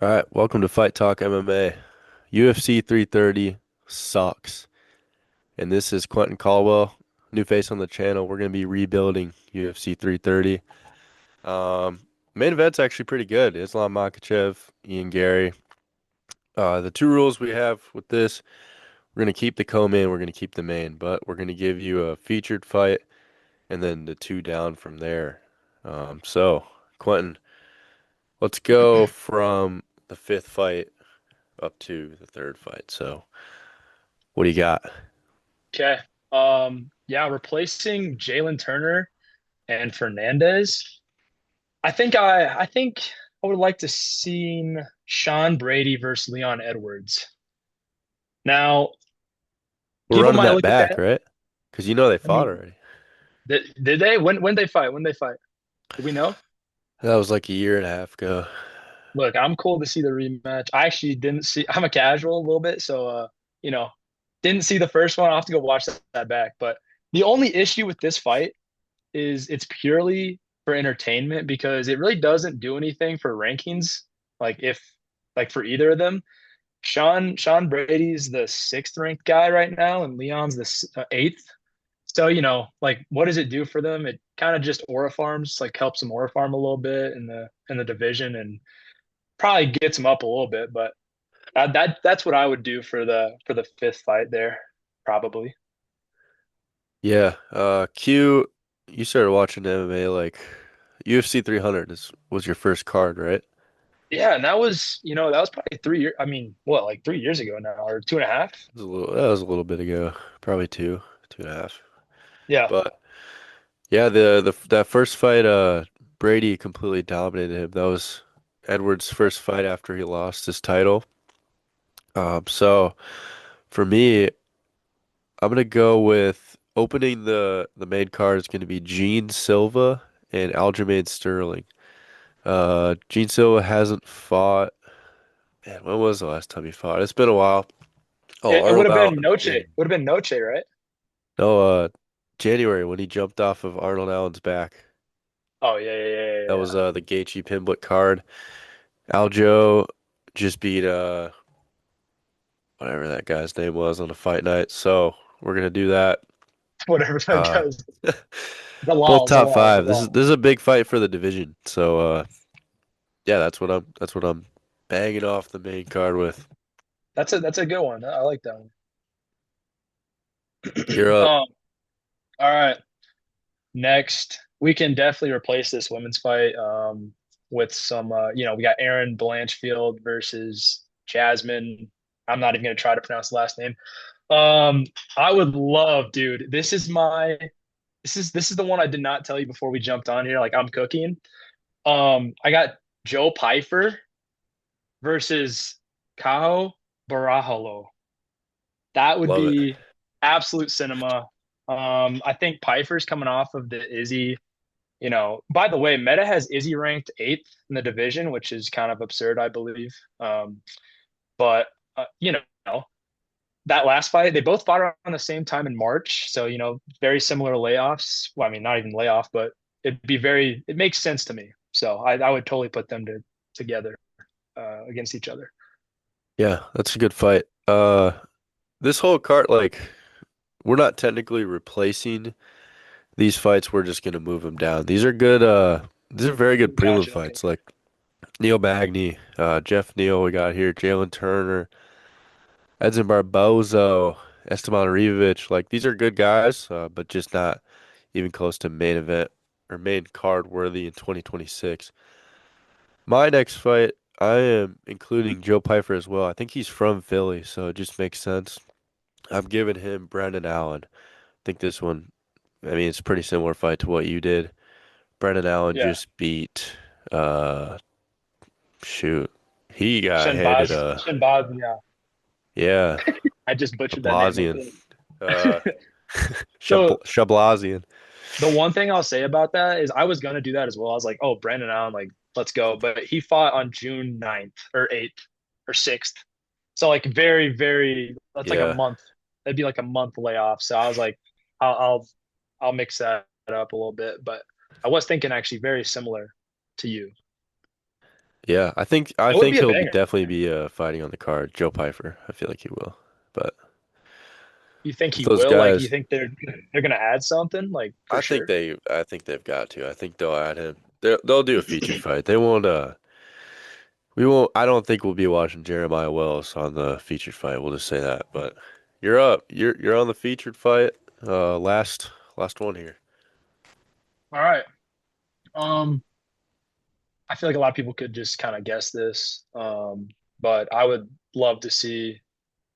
All right, welcome to Fight Talk MMA. UFC 330 sucks. And this is Qwenton Caldwell, new face on the channel. We're going to be rebuilding UFC 330. Um, Main event's actually pretty good. Islam Makhachev, Ian Gary. The two rules we have with this, we're going to keep the co-main, we're going to keep the main, but we're going to give you a featured fight and then the two down from there. Quentin, let's go from the fifth fight up to the third fight. So, what do you got? Okay. Yeah, replacing Jalen Turner and Fernandez. I think I would like to see Sean Brady versus Leon Edwards. Now, We're people running might that look at back, that. right? Because you know they I fought mean, already. did they? When they fight? When they fight? Do we know? That was like a year and a half ago. Look, I'm cool to see the rematch. I actually didn't see. I'm a casual a little bit, so you know, didn't see the first one. I'll have to go watch that back. But the only issue with this fight is it's purely for entertainment because it really doesn't do anything for rankings. Like if like for either of them, Sean Brady's the sixth ranked guy right now, and Leon's the eighth. So like what does it do for them? It kind of just aura farms, like helps them aura farm a little bit in the division, and probably gets them up a little bit. But that's what I would do for the fifth fight there, probably. Yeah, Q, you started watching MMA like UFC 300 was your first card, right? Yeah, and that was probably 3 years. I mean, what, like 3 years ago now, or two and a half? That was a little bit ago, probably two and a half. Yeah. But yeah, the that first fight, Brady completely dominated him. That was Edwards' first fight after he lost his title. So for me, I'm gonna go with opening the main card is gonna be Gene Silva and Aljamain Sterling. Gene Silva hasn't fought. Man, when was the last time he fought? It's been a while. Oh, It would Arnold have been Allen Noche. in Would have been Noche, right? no January when he jumped off of Arnold Allen's back. Oh yeah, yeah, yeah, That yeah, was yeah. the Gaethje Pimblett card. Aljo just beat whatever that guy's name was on a fight night. So we're gonna do that. Whatever that Uh, goes. The both law, the top law, the five. law. This is a big fight for the division. So yeah, that's what I'm banging off the main card with. That's a good one. I like that one. You're up. All right. Next, we can definitely replace this women's fight with some. We got Aaron Blanchfield versus Jasmine. I'm not even gonna try to pronounce the last name. I would love, dude. This is the one I did not tell you before we jumped on here. Like I'm cooking. I got Joe Pfeiffer versus Kao Barahalo. That would Love it. be absolute cinema. I think Pfeiffer's coming off of the Izzy. By the way, Meta has Izzy ranked eighth in the division, which is kind of absurd, I believe. But that last fight, they both fought around the same time in March. So, very similar layoffs. Well, I mean, not even layoff, but it makes sense to me. So I would totally put them together against each other. Yeah, that's a good fight. This whole card, like, we're not technically replacing these fights. We're just gonna move them down. These are good. These are very good prelim Gotcha. Okay. fights. Like Neil Magny, Jeff Neal. We got here Jalen Turner, Edson Barbozo, Esteban Rivovic. Like these are good guys, but just not even close to main event or main card worthy in 2026. My next fight, I am including Joe Pyfer as well. I think he's from Philly, so it just makes sense. I'm giving him Brendan Allen. I think this one, I mean, it's a pretty similar fight to what you did. Brendan Allen Yeah. just beat, uh, shoot, he got handed Shinbaz, yeah. yeah, I just butchered that name, I Shablazian. think. Uh, So Shablazian. the one thing I'll say about that is I was gonna do that as well. I was like, oh, Brandon Allen, like, let's go. But he fought on June 9th or 8th or 6th. So like very, very that's like a Yeah. month. That'd be like a month layoff. So I was like, I'll I'll, I'll mix that up a little bit. But I was thinking actually very similar to you. Yeah, I It would be think a he'll be banger. definitely be fighting on the card. Joe Pyfer, I feel like he will. But You think with he those will? Like, you guys, think they're gonna add something? Like for sure. I think they've got to. I think they'll add him. They'll do a featured fight. They won't. We won't. I don't think we'll be watching Jeremiah Wells on the featured fight. We'll just say that. But you're up. You're on the featured fight. Last one here. All right. Um, I feel like a lot of people could just kind of guess this. But I would love to see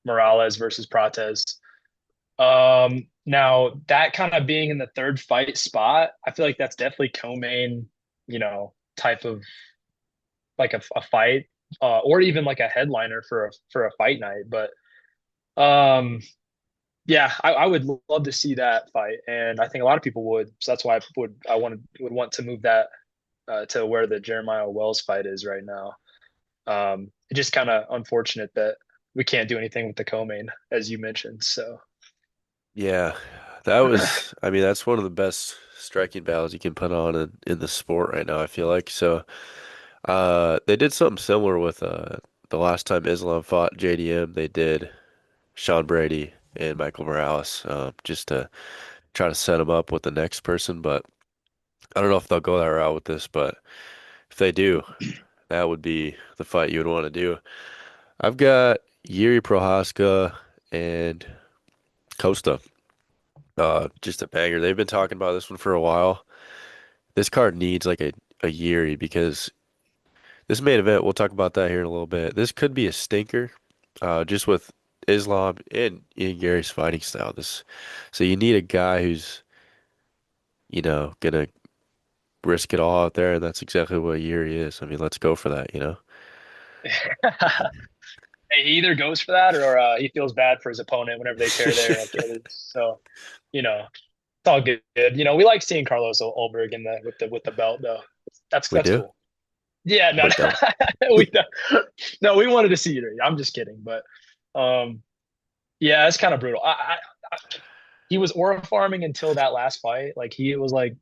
Morales versus Prates. Now that kind of being in the third fight spot, I feel like that's definitely co-main, type of like a fight, or even like a headliner for a fight night. But um, yeah, I would love to see that fight, and I think a lot of people would. So that's why I would want to move that to where the Jeremiah Wells fight is right now. It's just kind of unfortunate that we can't do anything with the co-main, as you mentioned. So Yeah, that was. I mean, that's one of the best striking battles you can put on in the sport right now. I feel like so. They did something similar with the last time Islam fought JDM. They did Sean Brady and Michael Morales, just to try to set him up with the next person. But I don't know if they'll go that route with this. But if they do, that would be the fight you would want to do. I've got Yuri Prohaska and Costa. Just a banger. They've been talking about this one for a while. This card needs like a Yuri because this main event, we'll talk about that here in a little bit. This could be a stinker, just with Islam and Ian Gary's fighting style. So you need a guy who's, gonna risk it all out there, and that's exactly what Yuri is. I mean, let's go for that, you know? he either goes for that or he feels bad for his opponent whenever they tear their Achilles. So, it's all good. We like seeing Carlos Ulberg in the with the belt though. We That's do, cool. Yeah, no, but don't. no, no, we wanted to see it. I'm just kidding, but um, yeah, it's kind of brutal. I he was aura farming until that last fight. Like he was like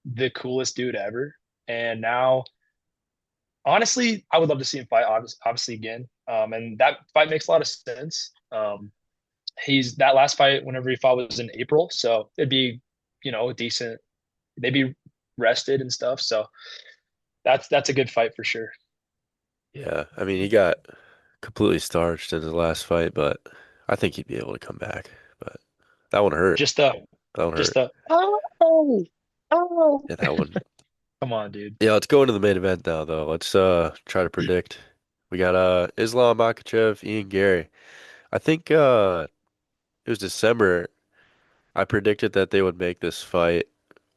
the coolest dude ever, and now honestly, I would love to see him fight obviously again. And that fight makes a lot of sense. He's that last fight whenever he fought was in April, so it'd be decent. They'd be rested and stuff, so that's a good fight for sure. Yeah, I mean, he got completely starched in his last fight, but I think he'd be able to come back. But that one hurt. Just a That one just hurt. a oh oh Yeah, that one. come on, dude. Yeah, let's go into the main event now, though. Let's try to predict. We got Islam Makhachev, Ian Gary. I think it was December. I predicted that they would make this fight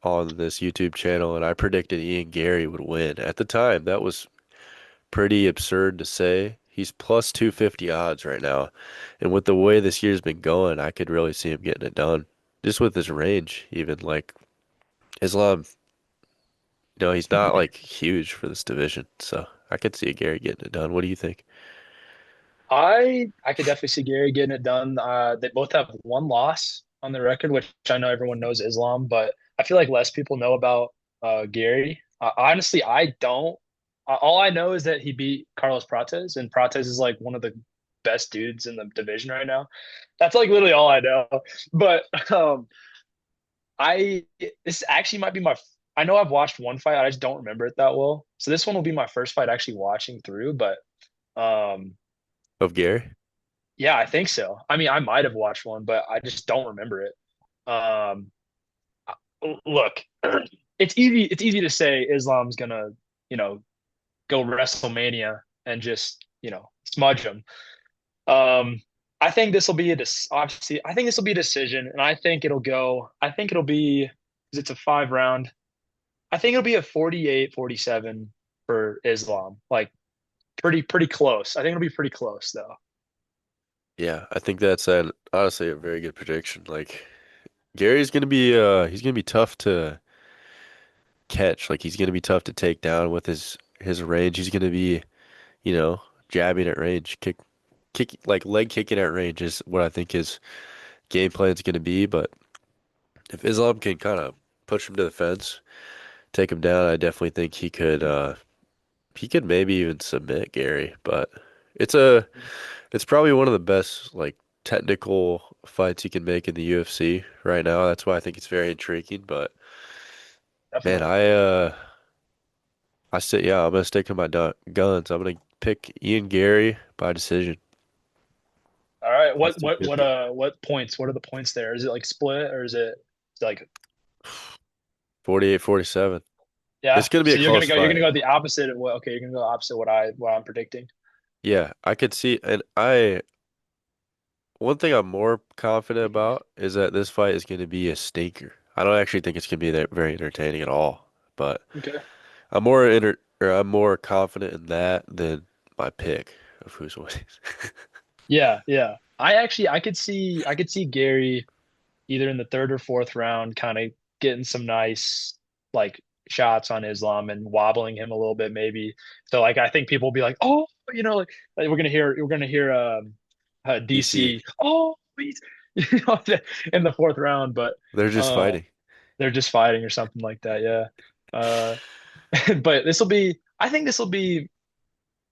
on this YouTube channel, and I predicted Ian Gary would win. At the time, that was pretty absurd to say. He's plus 250 odds right now. And with the way this year's been going, I could really see him getting it done. Just with his range, even like Islam, he's not like huge for this division. So I could see Gary getting it done. What do you think? I could definitely see Gary getting it done. They both have one loss on the record, which I know everyone knows Islam, but I feel like less people know about Gary. Honestly, I don't. All I know is that he beat Carlos Prates, and Prates is like one of the best dudes in the division right now. That's like literally all I know. But I this actually might be my. I know I've watched one fight. I just don't remember it that well. So this one will be my first fight actually watching through. But um, Of Gary? yeah, I think so. I mean, I might have watched one, but I just don't remember it. Um, Look, it's easy to say Islam's gonna, you know, go WrestleMania and just, smudge him. Um, I think this will be obviously. I think this will be a decision, and I think it'll go. I think it'll be because it's a 5 round. I think it'll be a 48-47 for Islam. Like pretty close. I think it'll be pretty close though. Yeah, I think that's honestly a very good prediction. Like Gary's gonna be he's gonna be tough to catch. Like he's gonna be tough to take down with his range. He's gonna be, you know, jabbing at range, like leg kicking at range is what I think his game plan is gonna be. But if Islam can kind of push him to the fence, take him down, I definitely think he could he could maybe even submit Gary, but it's a it's probably one of the best like technical fights he can make in the UFC right now. That's why I think it's very intriguing. But man, Definitely. I say yeah, I'm gonna stick to my guns. I'm gonna pick Ian Gary by decision, All right. plus 250. What points? What are the points there? Is it like split or is it like 48-47. It's yeah? gonna be So a close you're fight. gonna go the opposite of what okay, you're gonna go opposite what I'm predicting. Yeah, I could see, and one thing I'm more confident about is that this fight is going to be a stinker. I don't actually think it's going to be that very entertaining at all, but Okay. I'm more confident in that than my pick of who's winning. Yeah, yeah. I could see Gary either in the third or fourth round, kind of getting some nice like shots on Islam and wobbling him a little bit, maybe. So like I think people will be like, oh, like we're gonna hear DC, DC, oh, he's in the fourth round, but they're just uh, fighting. they're just fighting or something like that, yeah. Uh, but I think this will be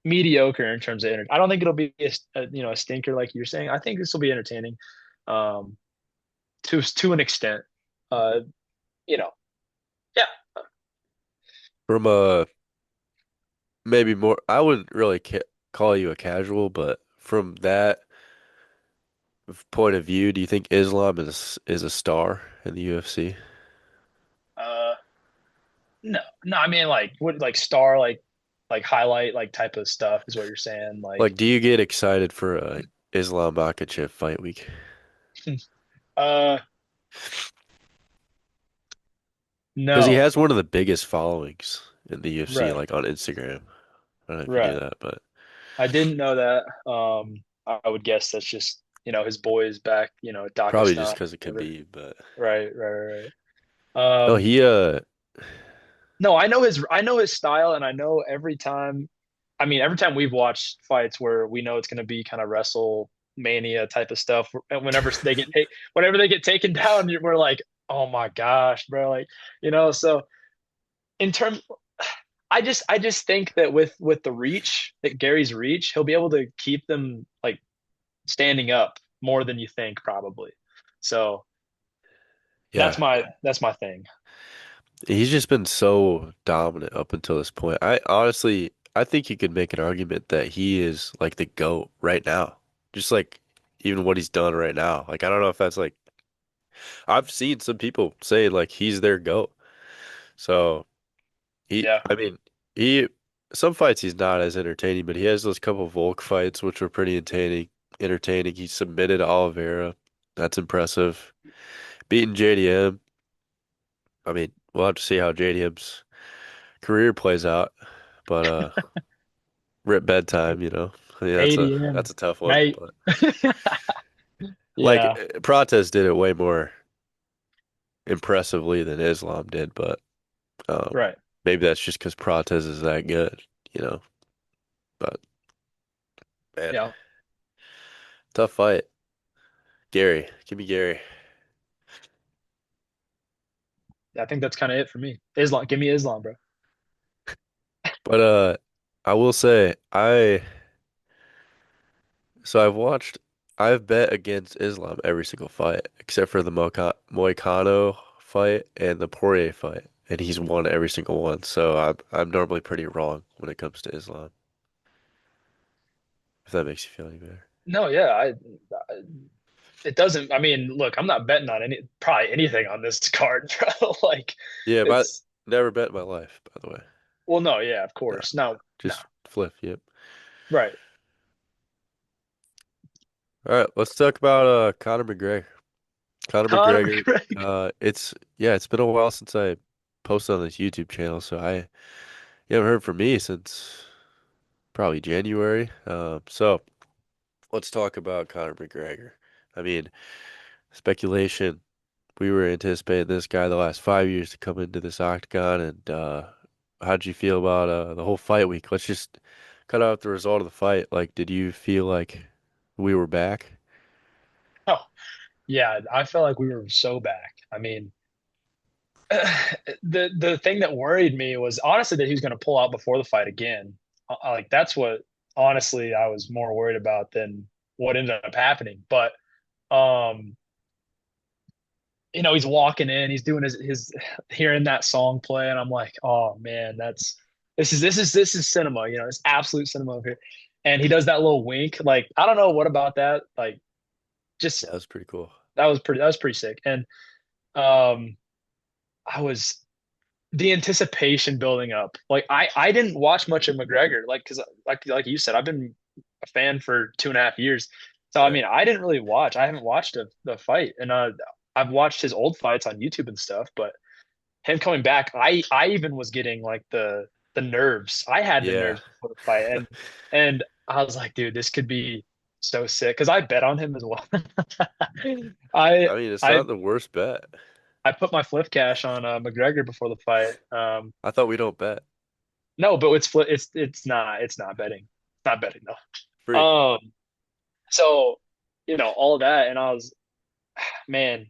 mediocre in terms of I don't think it'll be a stinker like you're saying. I think this will be entertaining. Um, to an extent. Uh, you know, yeah, From a maybe more, I wouldn't really ca call you a casual, but from that point of view, do you think Islam is a star in the UFC? uh, no, no. I mean, like, what, like, star, like highlight, like, type of stuff is what you're saying. Like, Like, do you get excited for a Islam Makhachev fight week? uh, Because he no, has one of the biggest followings in the UFC, right, like on Instagram. I don't know if you knew right. that, but I didn't know that. I would guess that's just his boys back, probably just Dagestan, because it could whatever. be. But Right, right, right, no, right. he No, I know his style, and I know every time. I mean, every time we've watched fights where we know it's going to be kind of wrestle mania type of stuff, and whenever they get taken down, we're like, oh my gosh, bro, like So in terms, I just think that with the reach, that Gary's reach, he'll be able to keep them like standing up more than you think probably. So yeah, that's my thing. he's just been so dominant up until this point. I honestly, I think you could make an argument that he is like the GOAT right now. Just like even what he's done right now. Like I don't know if that's like I've seen some people say like he's their GOAT. So Yeah. I mean, he some fights he's not as entertaining, but he has those couple Volk fights which were pretty entertaining. Entertaining. He submitted Oliveira. That's impressive. Beating JDM. I mean, we'll have to see how JDM's career plays out. But rip bedtime, you know. I mean, that's ADM, a tough one. mate. But like Yeah. Prates did it way more impressively than Islam did, but um, Right. maybe that's just because Prates is that good, you know. But man, Yeah. tough fight. Gary, give me Gary. I think that's kind of it for me. Islam, give me Islam, bro. But I will say I've bet against Islam every single fight except for the Moicano fight and the Poirier fight, and he's won every single one. So I'm normally pretty wrong when it comes to Islam, if that makes you feel any better. No, yeah, it doesn't. I mean, look, I'm not betting on probably anything on this card, bro. Like, Yeah, but it's never bet in my life, by the way. well, no, yeah, of No, course, no, no, just flip. Yep. right. All right, let's talk about Conor McGregor. Conor Conor McGregor. McGregor. It's been a while since I posted on this YouTube channel, so you haven't heard from me since probably January. So let's talk about Conor McGregor. I mean, speculation. We were anticipating this guy the last 5 years to come into this octagon, and how'd you feel about the whole fight week? Let's just cut out the result of the fight. Like, did you feel like we were back? Oh, yeah, I felt like we were so back. I mean, the thing that worried me was honestly that he was going to pull out before the fight again. Like that's what honestly I was more worried about than what ended up happening. But um, he's walking in, he's doing his hearing that song play, and I'm like, oh man, this is cinema. It's absolute cinema over here. And he does that little wink. Like I don't know what about that. Like Yeah, just that was pretty cool. that was pretty sick. And um, I was the anticipation building up. Like I didn't watch much of McGregor, like because like you said, I've been a fan for 2.5 years. So I Right. mean, I didn't really watch. I haven't watched the fight, and I've watched his old fights on YouTube and stuff. But him coming back, I even was getting like the nerves. I had the Yeah. nerves before the fight, and I was like, dude, this could be so sick because I bet on him as well. I I mean, it's I not the worst bet. I put my flip cash on McGregor before the fight. I thought we don't bet. No, but it's not betting. It's not betting though. Free. So all that, and I was man.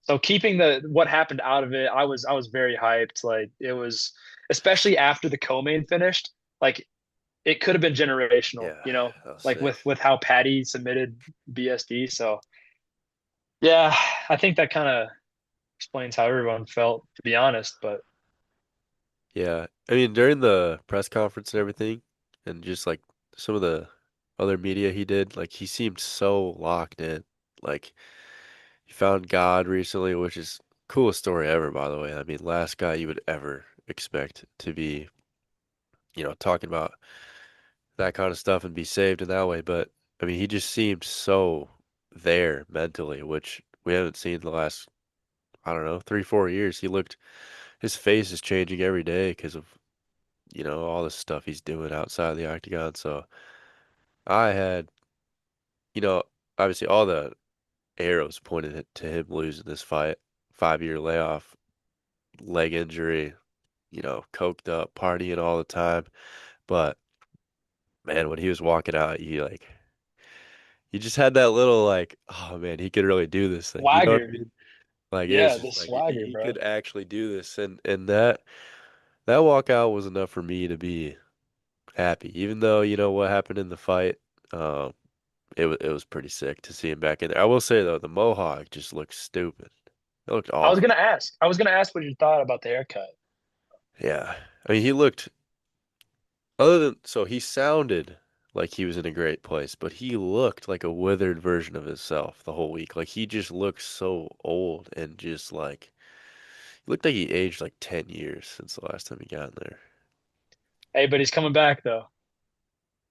So keeping the what happened out of it, I was very hyped. Like it was, especially after the co-main finished. Like it could have been generational. Yeah, that was Like sick. with how Patty submitted BSD. So yeah, I think that kind of explains how everyone felt, to be honest. But Yeah. I mean, during the press conference and everything, and just like some of the other media he did, like he seemed so locked in. Like he found God recently, which is coolest story ever, by the way. I mean, last guy you would ever expect to be, talking about that kind of stuff and be saved in that way. But I mean, he just seemed so there mentally, which we haven't seen the last, I don't know, 3, 4 years. His face is changing every day because of, all the stuff he's doing outside the octagon. So I had, you know, obviously all the arrows pointed to him losing this fight, 5 year layoff, leg injury, coked up, partying all the time. But man, when he was walking out, you just had that little like, oh man, he could really do this thing. You know what I swagger, mean? Like it was yeah, the just like he, swagger, he bro. could actually do this, and that walkout was enough for me to be happy. Even though what happened in the fight, um, it was pretty sick to see him back in there. I will say though, the mohawk just looked stupid. It looked I was awful. gonna ask. I was gonna ask what you thought about the haircut. Yeah, I mean he looked other than so he sounded like he was in a great place, but he looked like a withered version of himself the whole week. Like he just looked so old and just like he looked like he aged like 10 years since the last time he got in there. Hey, but he's coming back though.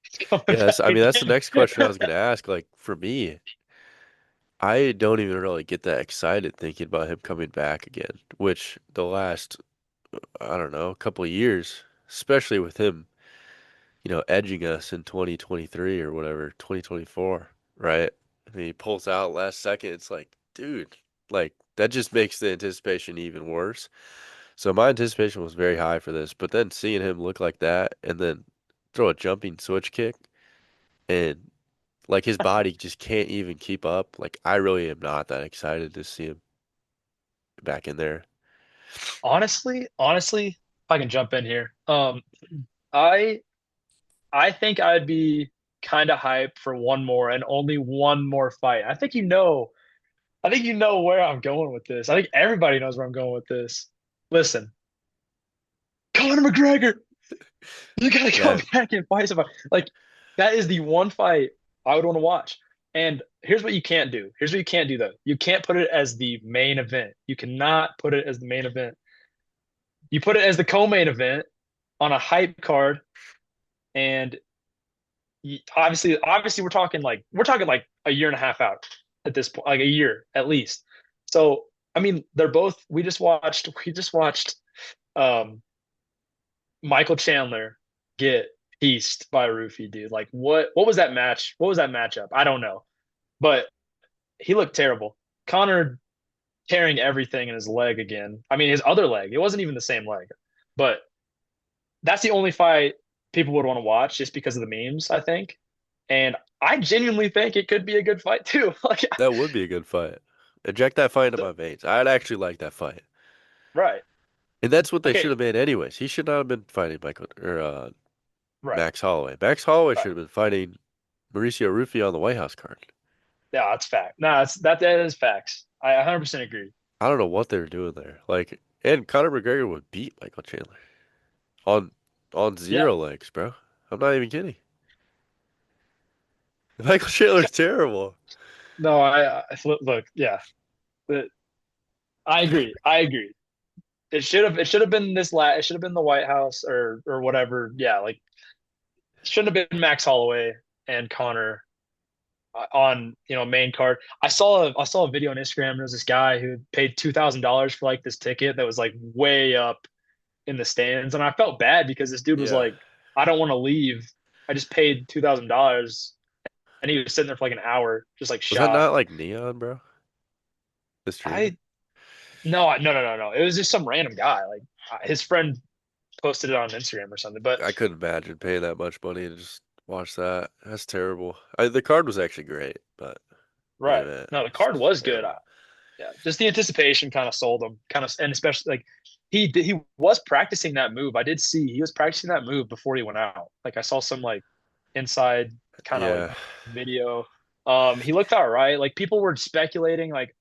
He's coming Yeah, back I mean that's the again. next question I was gonna ask. Like for me, I don't even really get that excited thinking about him coming back again, which the last, I don't know, couple of years, especially with him, edging us in 2023 or whatever, 2024, right? I mean, he pulls out last second. It's like, dude, like that just makes the anticipation even worse. So my anticipation was very high for this, but then seeing him look like that and then throw a jumping switch kick and like his body just can't even keep up. Like I really am not that excited to see him back in there. Honestly, if I can jump in here, I I think I'd be kind of hyped for one more and only one more fight. I think you know where I'm going with this. I think everybody knows where I'm going with this. Listen, Conor McGregor, you gotta come Yeah, back and fight somebody. Like that is the one fight I would want to watch. And here's what you can't do. Here's what you can't do though. You can't put it as the main event. You cannot put it as the main event. You put it as the co-main event on a hype card, and obviously we're talking like a year and a half out at this point, like a year at least. So I mean, they're both. We just watched um, Michael Chandler get pieced by Rufy, dude. Like what was that match? What was that matchup? I don't know, but he looked terrible. Connor tearing everything in his leg again. I mean, his other leg. It wasn't even the same leg, but that's the only fight people would want to watch just because of the memes, I think. And I genuinely think it could be a good fight too. Like, that would be a good fight. Inject that fight into my veins. I'd actually like that fight. Right. And that's what they Okay. should have made anyways. He should not have been fighting Michael or Right. Max Holloway. Max Holloway Right. should have been fighting Mauricio Rufy on the White House card. Yeah, that's fact. No, that is facts. I 100% agree. I don't know what they were doing there. Like, and Conor McGregor would beat Michael Chandler on Yeah. zero legs, bro. I'm not even kidding. Michael Chandler's terrible. No, look, yeah. But I agree. I agree. It should have been it should have been the White House or whatever. Yeah, like it shouldn't have been Max Holloway and Connor on main card. I saw a video on Instagram. There was this guy who paid $2,000 for like this ticket that was like way up in the stands, and I felt bad because this dude was Yeah. like, I don't want to leave. I just paid $2,000, and he was sitting there for like an hour, just like Was that shot. not like Neon, bro? The streamer? I No, no, no, no, no. It was just some random guy. Like his friend posted it on Instagram or something. But I couldn't imagine paying that much money to just watch that. That's terrible. The card was actually great, but main right, event no, the was card was good. terrible. Yeah, just the anticipation kind of sold him, kind of, and especially like he was practicing that move. I did see he was practicing that move before he went out. Like I saw some like inside kind of like Yeah. video. He looked all right. Like people were speculating like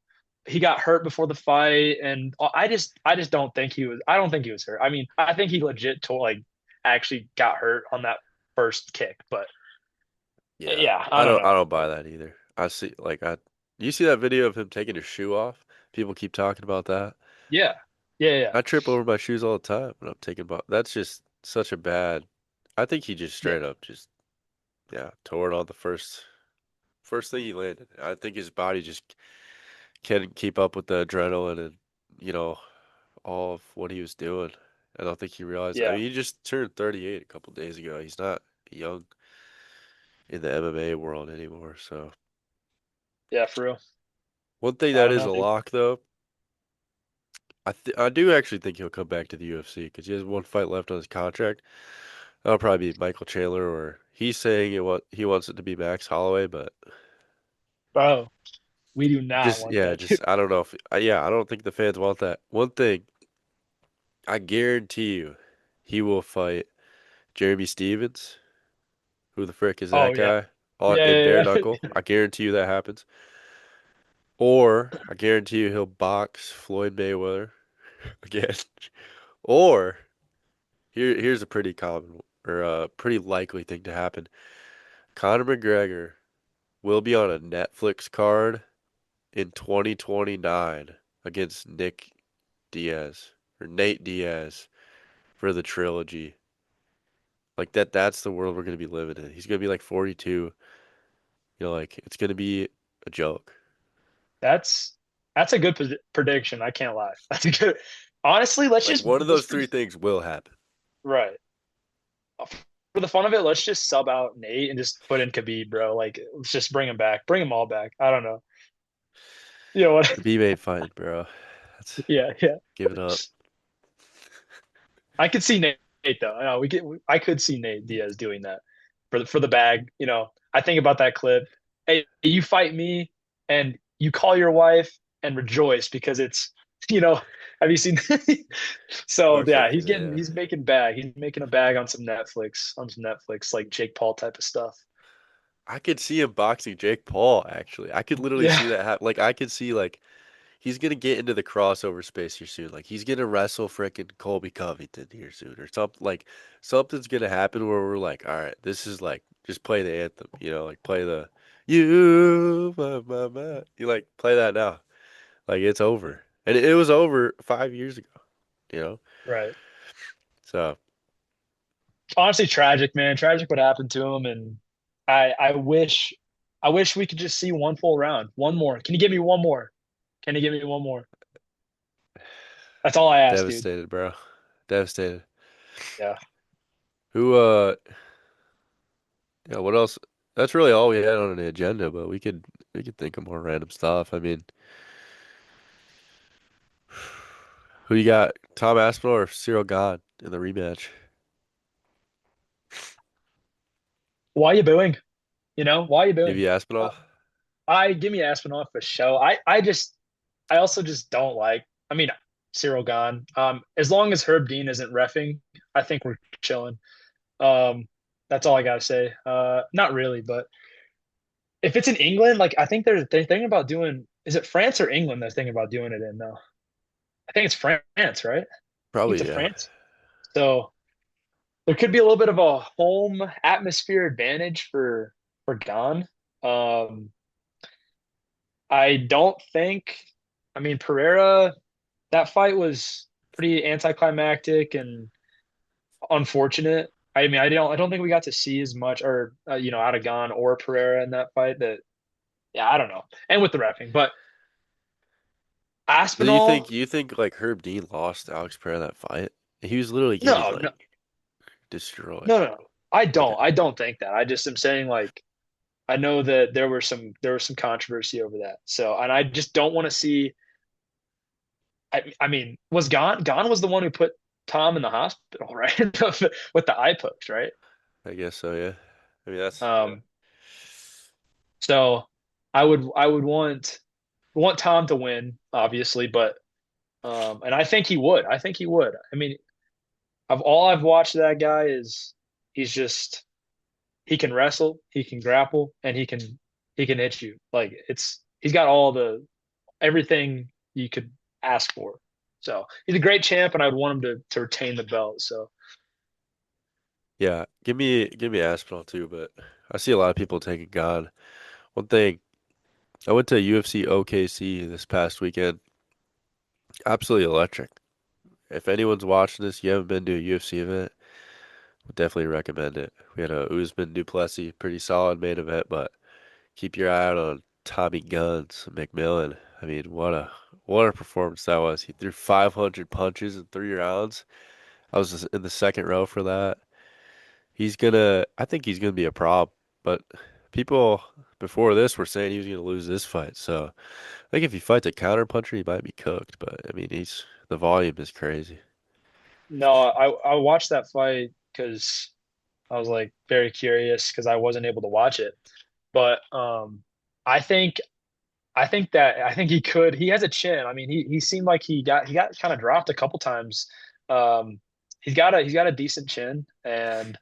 he got hurt before the fight, and I just don't think he was. I don't think he was hurt. I mean, I think he legit like actually got hurt on that first kick. But Yeah. yeah, I I don't don't I know. don't buy that either. I see like I you see that video of him taking his shoe off? People keep talking about that. Yeah, yeah, yeah, I trip over my shoes all the time when I'm taking about that's just such a bad I think he just yeah, straight up just yeah, tore it on the first thing he landed. I think his body just can't keep up with the adrenaline and you know all of what he was doing. I don't think he realized. I yeah, mean, he just turned 38 a couple days ago. He's not young in the MMA world anymore. So yeah. For real. one thing I that don't is know, a dude. lock though, I do actually think he'll come back to the UFC because he has one fight left on his contract. That'll probably be Michael Chandler, or he's saying he wants it to be Max Holloway, but Bro, we do not just want yeah, that, dude. just I don't know if yeah, I don't think the fans want that. One thing I guarantee you, he will fight Jeremy Stevens. Who the frick is Oh that yeah, guy? On yeah, in bare yeah, knuckle. I guarantee you that happens. Or I guarantee you he'll box Floyd Mayweather again. Or here's a pretty common or a pretty likely thing to happen. Conor McGregor will be on a Netflix card in 2029 against Nick Diaz or Nate Diaz for the trilogy. Like that's the world we're gonna be living in. He's gonna be like 42. You know, like it's gonna be a joke. that's that's a good prediction. I can't lie. That's a good. Honestly, Like one of those three things will happen. right. For the fun of it, let's just sub out Nate and just put in Khabib, bro. Like, let's just bring him back, bring them all back. I don't know. You know what? The B-Main fight, bro. That's Yeah, yeah. give it up. I could see Nate though. I know we get. I could see Nate Diaz doing that for the bag. I think about that clip. Hey, you fight me, and you call your wife and rejoice because it's. You know, have you seen? So Fuck yeah, that guy, yeah. he's making bag. He's making a bag on some Netflix like Jake Paul type of stuff. I could see him boxing Jake Paul, actually. I could literally Yeah, see that happen. Like I could see like he's gonna get into the crossover space here soon. Like he's gonna wrestle frickin' Colby Covington here soon or something like something's gonna happen where we're like, all right, this is like just play the anthem, like play the you my. You like play that now. Like it's over. And it was over 5 years ago, you know? right. So Honestly, tragic, man. Tragic what happened to him, and I wish we could just see one full round, one more. Can you give me one more? Can you give me one more? That's all I ask, dude. devastated, bro. Devastated. Yeah. Who yeah, what else? That's really all we had on the agenda, but we could think of more random stuff. I mean, who you got? Tom Aspinall or Cyril Gane in the rematch? Why are you booing? Why are you Give booing? you Uh, Aspinall? I give me Aspinall for show. I also just don't like. I mean, Cyril Gahn. As long as Herb Dean isn't reffing, I think we're chilling. Um, that's all I gotta say. Not really, but if it's in England, like I think they're thinking about doing. Is it France or England they're thinking about doing it in though? I think it's France, right? I think it's a Probably, yeah. France. So there could be a little bit of a home atmosphere advantage for Gahn. Um, I don't think. I mean, Pereira. That fight was pretty anticlimactic and unfortunate. I mean, I don't think we got to see as much, or out of Gahn or Pereira in that fight. That yeah, I don't know. And with the reffing, but So you Aspinall, think you think like Herb Dean lost Alex Pereira that fight? He was literally getting no, like no, destroyed. no. I Okay. don't. I don't think that. I just am saying like I know that there was some controversy over that. So, and I just don't want to see. I mean, was Gahn was the one who put Tom in the hospital, right? With the eye poke, right? I guess so, yeah. I mean that's yeah. Um, so I would want Tom to win, obviously, but and I think he would. I think he would. I mean, of all I've watched that guy is he's just he can wrestle, he can grapple, and he can hit you. Like he's got all the everything you could ask for. So he's a great champ, and I'd want him to retain the belt. So Yeah, give me Aspinall too, but I see a lot of people taking God. One thing, I went to UFC OKC this past weekend. Absolutely electric. If anyone's watching this, you haven't been to a UFC event, would definitely recommend it. We had a Usman Duplessis, pretty solid main event, but keep your eye out on Tommy Guns, McMillan. I mean, what a performance that was. He threw 500 punches in 3 rounds. I was in the second row for that. I think he's gonna be a prob, but people before this were saying he was gonna lose this fight. So I think if he fights a counter puncher, he might be cooked. But I mean, the volume is crazy. no, I watched that fight because I was like very curious because I wasn't able to watch it. But I think I think he could. He has a chin. I mean, he seemed like he got kind of dropped a couple times. Um, he's got a decent chin, and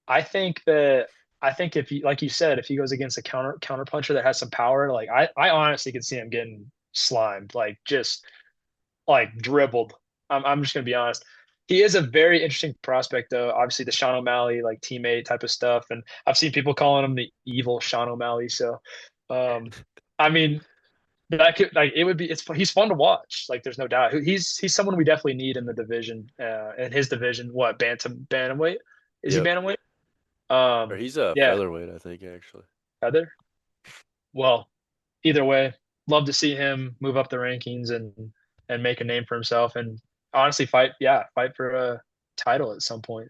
I think that I think if he like you said, if he goes against a counter puncher that has some power, like I honestly could see him getting slimed, like just like dribbled. I'm just gonna be honest. He is a very interesting prospect, though. Obviously, the Sean O'Malley like teammate type of stuff, and I've seen people calling him the evil Sean O'Malley. So, um, I mean, that could like it would be. He's fun to watch. Like, there's no doubt. He's someone we definitely need in the division. In his division, what bantamweight? Is he Yep. bantamweight? Or he's a Yeah, featherweight, I think, actually. Heather. Well, either way, love to see him move up the rankings and make a name for himself and honestly fight for a title at some point.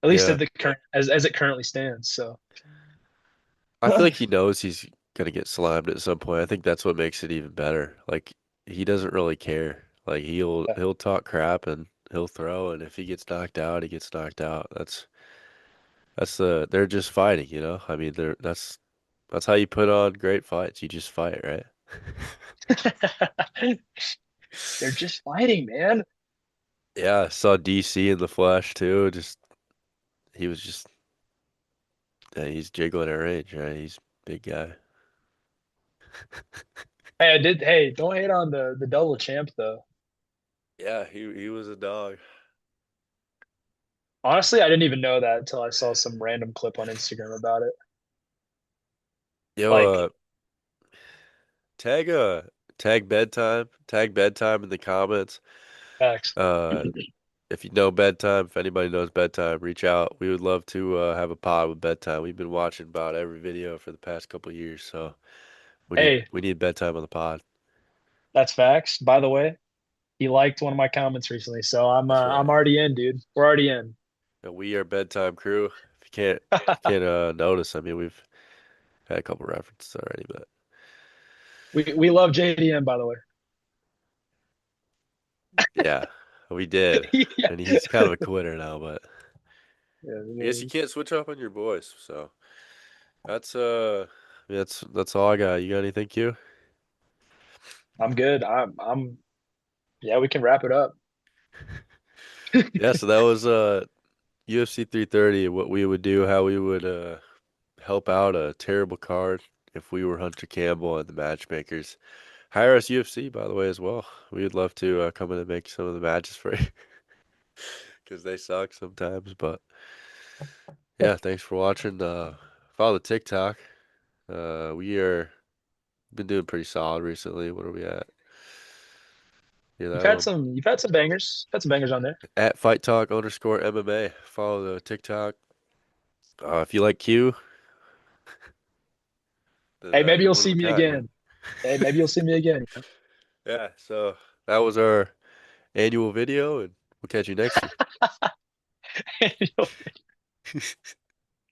At least Yeah. at the current as it currently stands. So I feel like he knows he's gonna get slammed at some point. I think that's what makes it even better. Like he doesn't really care. Like he'll talk crap and he'll throw, and if he gets knocked out, he gets knocked out. They're just fighting, you know? I mean, that's how you put on great fights. You just fight, right? they're just fighting, man. Yeah, I saw DC in the flesh too. He was just he's jiggling at range, right? He's a big guy. Hey, don't hate on the double champ though. Yeah, he was a dog. Honestly, I didn't even know that until I saw some random clip on Instagram about it. Yo, Like, tag uh tag bedtime in the comments. facts. Uh, if you know bedtime, if anybody knows bedtime, reach out. We would love to have a pod with bedtime. We've been watching about every video for the past couple years, so we need Hey, we need bedtime on the pod. that's facts. By the way, he liked one of my comments recently, so That's I'm right. already in, dude. We're already in. And we are bedtime crew. If you can't notice, I mean we've had a couple references already, but We love JDM, by the way. yeah, we did. Yeah. And he's kind of a quitter now, but Yeah, I I guess you mean, can't switch up on your boys. So that's that's all I got. You got anything, Q? I'm good. I'm Yeah, we can wrap it up. Yeah, so that was UFC 330, what we would do, how we would help out a terrible card if we were Hunter Campbell and the matchmakers. Hire us UFC, by the way, as well. We would love to come in and make some of the matches for you because they suck sometimes. But yeah, thanks for watching. Follow the TikTok. We are been doing pretty solid recently. What are we at? Yeah, that one. You've had some bangers. Had some bangers on there. At Fight Talk underscore MMA. Follow the TikTok. If you like Q, then Hey, maybe you're you'll one of see a me kind, man. again. Hey, maybe you'll see me again. Yeah, so that was our annual video, and we'll catch you next year. You know?